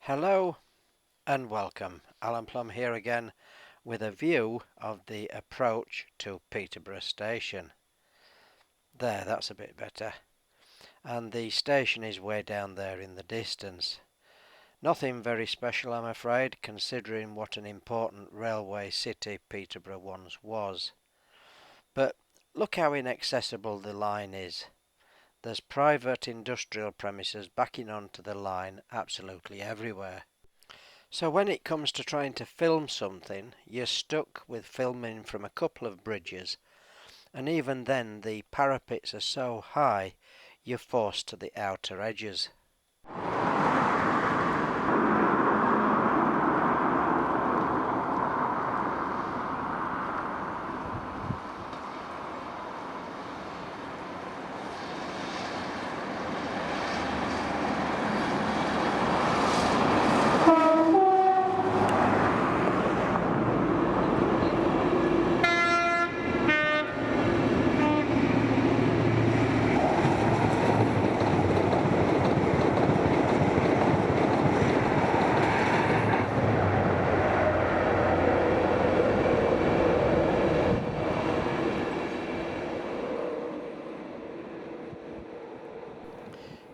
Hello and welcome. Alan Plum here again with a view of the approach to Peterborough Station. There, that's a bit better. And the station is way down there in the distance. Nothing very special, I'm afraid, considering what an important railway city Peterborough once was. But look how inaccessible the line is. There's private industrial premises backing onto the line absolutely everywhere. So when it comes to trying to film something, you're stuck with filming from a couple of bridges, and even then the parapets are so high you're forced to the outer edges.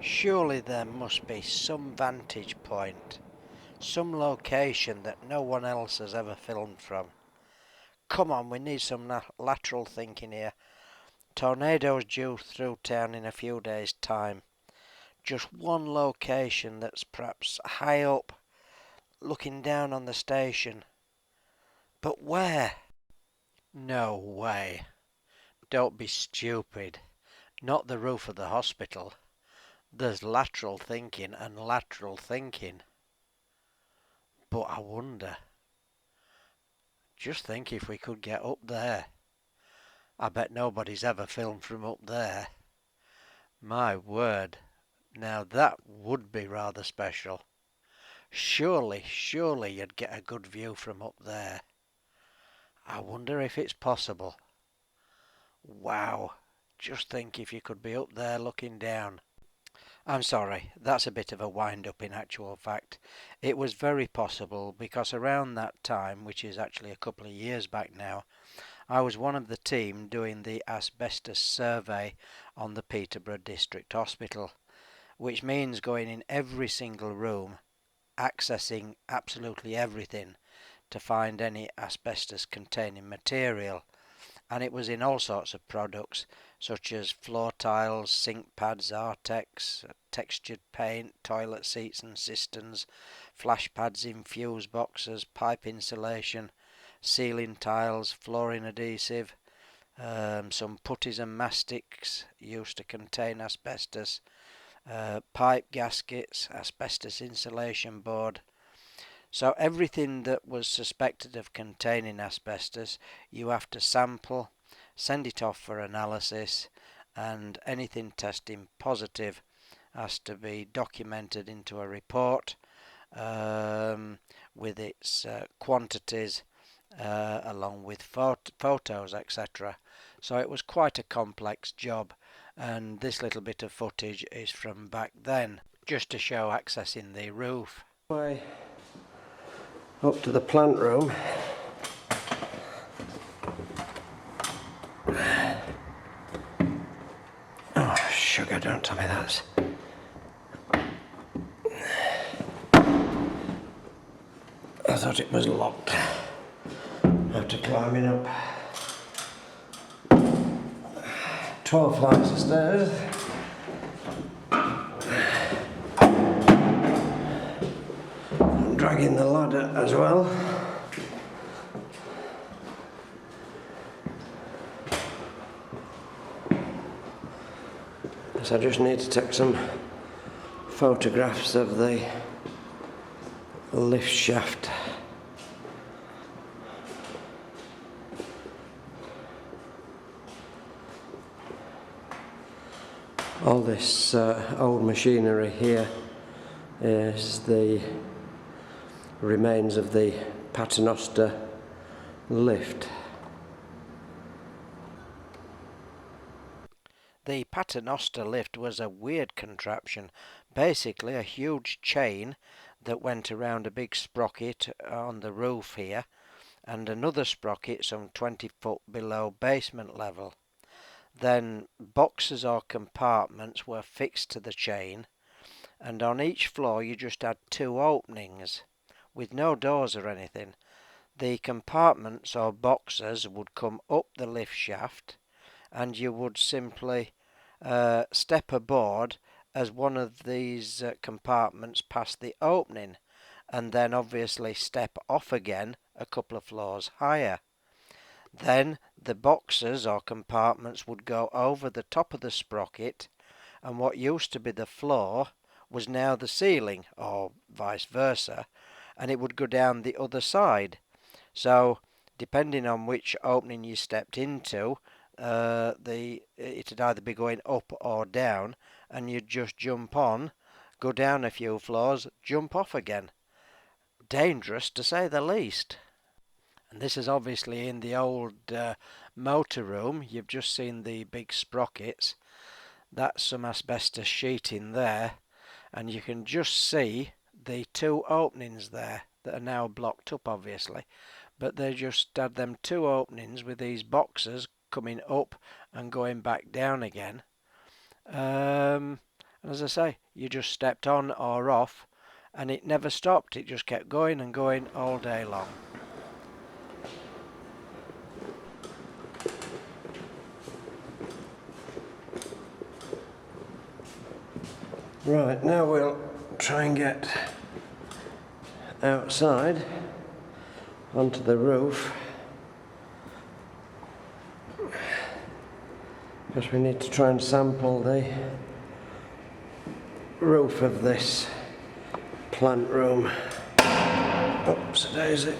Surely there must be some vantage point, some location that no one else has ever filmed from. Come on, we need some lateral thinking here. Tornadoes due through town in a few days' time. Just one location that's perhaps high up, looking down on the station. But where? No way. Don't be stupid. Not the roof of the hospital. There's lateral thinking and lateral thinking. But I wonder. Just think if we could get up there. I bet nobody's ever filmed from up there. My word. Now that would be rather special. Surely you'd get a good view from up there. I wonder if it's possible. Wow. Just think if you could be up there looking down. I'm sorry, that's a bit of a wind-up in actual fact. It was very possible because around that time, which is actually a couple of years back now, I was one of the team doing the Asbestos Survey on the Peterborough District Hospital, which means going in every single room, accessing absolutely everything to find any asbestos-containing material. And it was in all sorts of products such as floor tiles, sink pads, Artex, textured paint, toilet seats and cisterns, flash pads in fuse boxes, pipe insulation, ceiling tiles, flooring adhesive, some putties and mastics used to contain asbestos, pipe gaskets, asbestos insulation board. So everything that was suspected of containing asbestos, you have to sample, send it off for analysis, and anything testing positive has to be documented into a report with its quantities along with photos, etc. So it was quite a complex job, and this little bit of footage is from back then, just to show accessing the roof. Up to the plant room. Oh, sugar, don't tell me that. I thought it was locked. After climbing up 12 flights of stairs. I'm dragging the ladder as well. So I just need to take some photographs of the lift shaft. All this old machinery here is the remains of the Paternoster Lift. The Paternoster Lift was a weird contraption, basically a huge chain that went around a big sprocket on the roof here, and another sprocket some 20 foot below basement level. Then boxes or compartments were fixed to the chain, and on each floor you just had 2 openings with no doors or anything. The compartments or boxes would come up the lift shaft, and you would simply step aboard as one of these compartments passed the opening, and then obviously step off again a couple of floors higher. Then the boxes or compartments would go over the top of the sprocket, and what used to be the floor was now the ceiling, or vice versa, and it would go down the other side. So depending on which opening you stepped into, it'd either be going up or down, and you'd just jump on, go down a few floors, jump off again. Dangerous to say the least. And this is obviously in the old motor room. You've just seen the big sprockets. That's some asbestos sheeting there, and you can just see the 2 openings there that are now blocked up obviously, but they just had them 2 openings with these boxes coming up and going back down again. And as I say, you just stepped on or off, and it never stopped. It just kept going and going all day long. Right, now we'll try and get outside onto the roof, because we need to try and sample the roof of this plant room. Oops, daisy.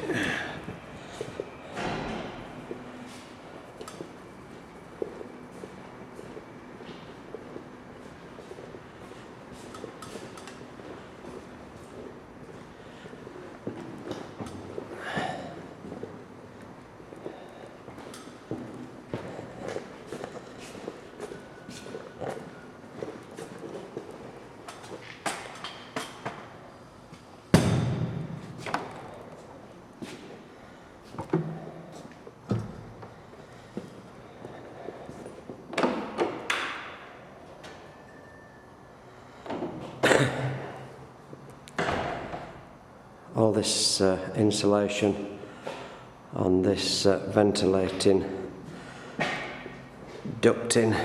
All this insulation on this ventilating ducting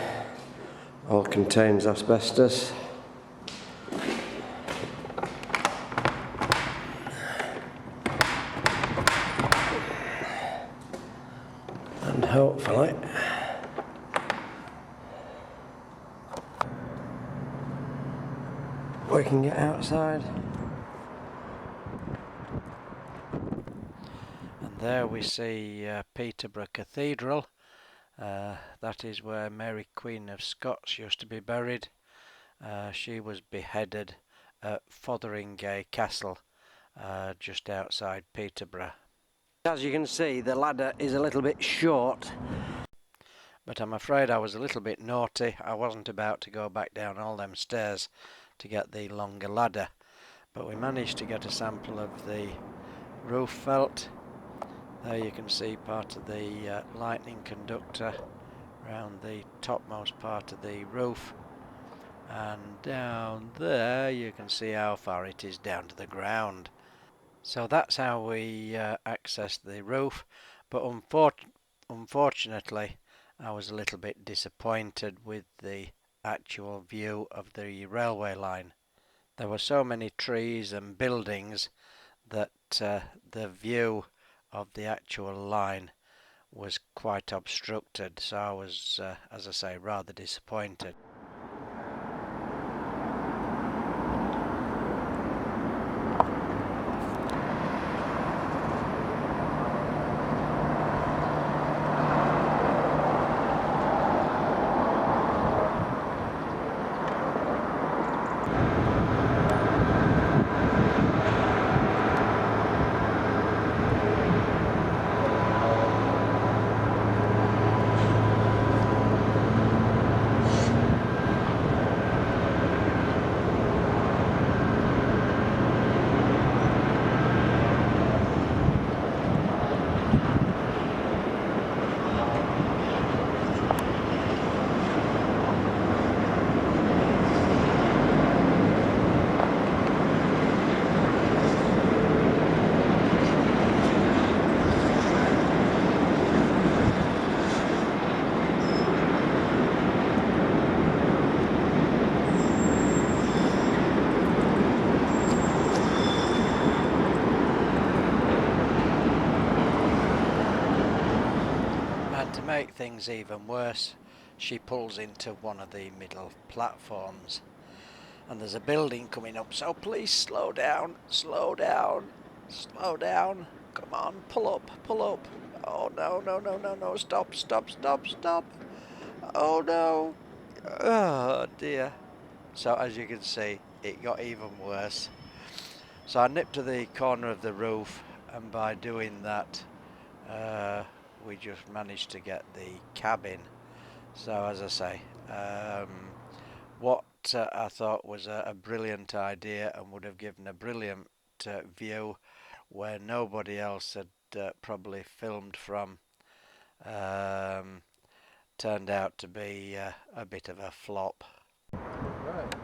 all contains asbestos. And hopefully we can get outside. And there we see Peterborough Cathedral. That is where Mary Queen of Scots used to be buried. She was beheaded at Fotheringay Castle, just outside Peterborough. As you can see, the ladder is a little bit short, but I'm afraid I was a little bit naughty. I wasn't about to go back down all them stairs to get the longer ladder, but we managed to get a sample of the roof felt. There you can see part of the lightning conductor around the topmost part of the roof, and down there you can see how far it is down to the ground. So that's how we accessed the roof, but unfortunately I was a little bit disappointed with the actual view of the railway line. There were so many trees and buildings that the view of the actual line was quite obstructed, so I was, as I say, rather disappointed. make things even worse, she pulls into one of the middle platforms and there's a building coming up, so please slow down, slow down, slow down, come on, pull up, pull up. Oh no, no, no, no, no, stop, stop, stop, stop. Oh no, oh dear. So as you can see, it got even worse. So I nipped to the corner of the roof, and by doing that we just managed to get the cabin. So as I say, what I thought was a brilliant idea and would have given a brilliant view where nobody else had probably filmed from, turned out to be a bit of a flop. Right.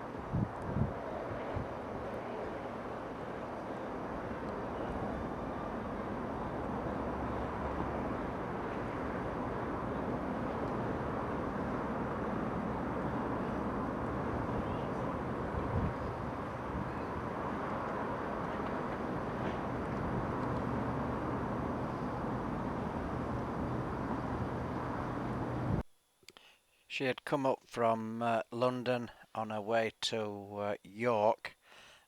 She had come up from London on her way to York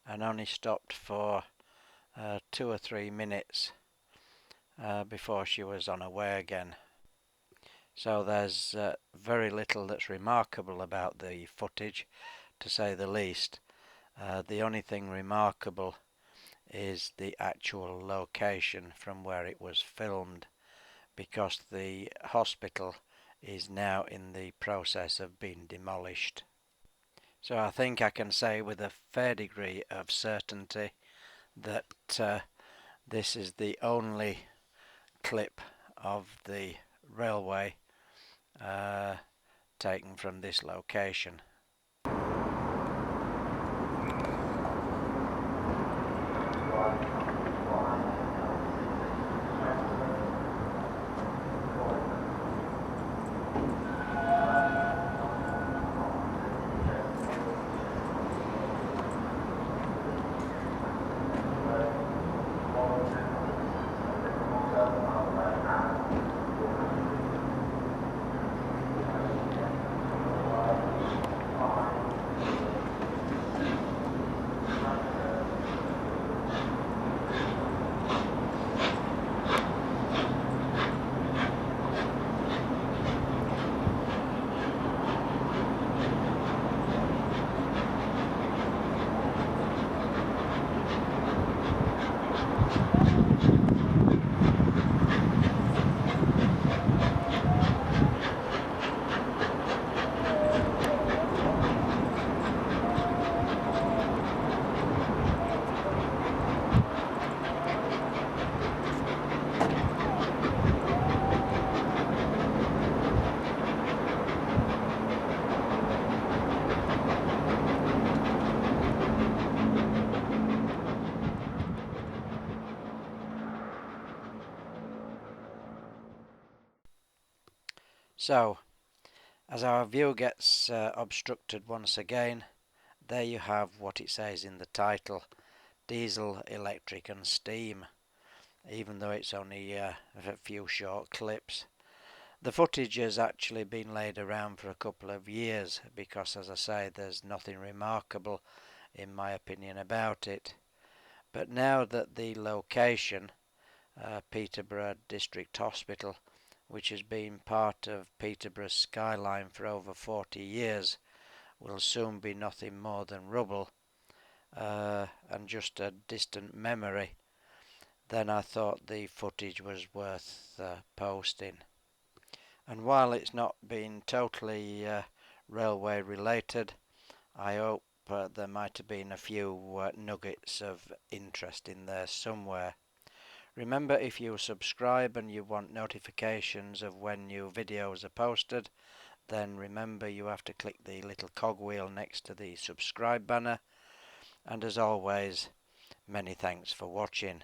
and only stopped for 2 or 3 minutes before she was on her way again. So there's very little that's remarkable about the footage, to say the least. The only thing remarkable is the actual location from where it was filmed, because the hospital is now in the process of being demolished. So I think I can say with a fair degree of certainty that this is the only clip of the railway taken from this location. So, as our view gets obstructed once again, there you have what it says in the title: diesel, electric and steam, even though it's only a few short clips. The footage has actually been laid around for a couple of years because, as I say, there's nothing remarkable in my opinion about it. But now that the location, Peterborough District Hospital, which has been part of Peterborough's skyline for over 40 years, will soon be nothing more than rubble and just a distant memory, then I thought the footage was worth posting. And while it's not been totally railway related, I hope there might have been a few nuggets of interest in there somewhere. Remember, if you subscribe and you want notifications of when new videos are posted, then remember you have to click the little cogwheel next to the subscribe banner. And as always, many thanks for watching.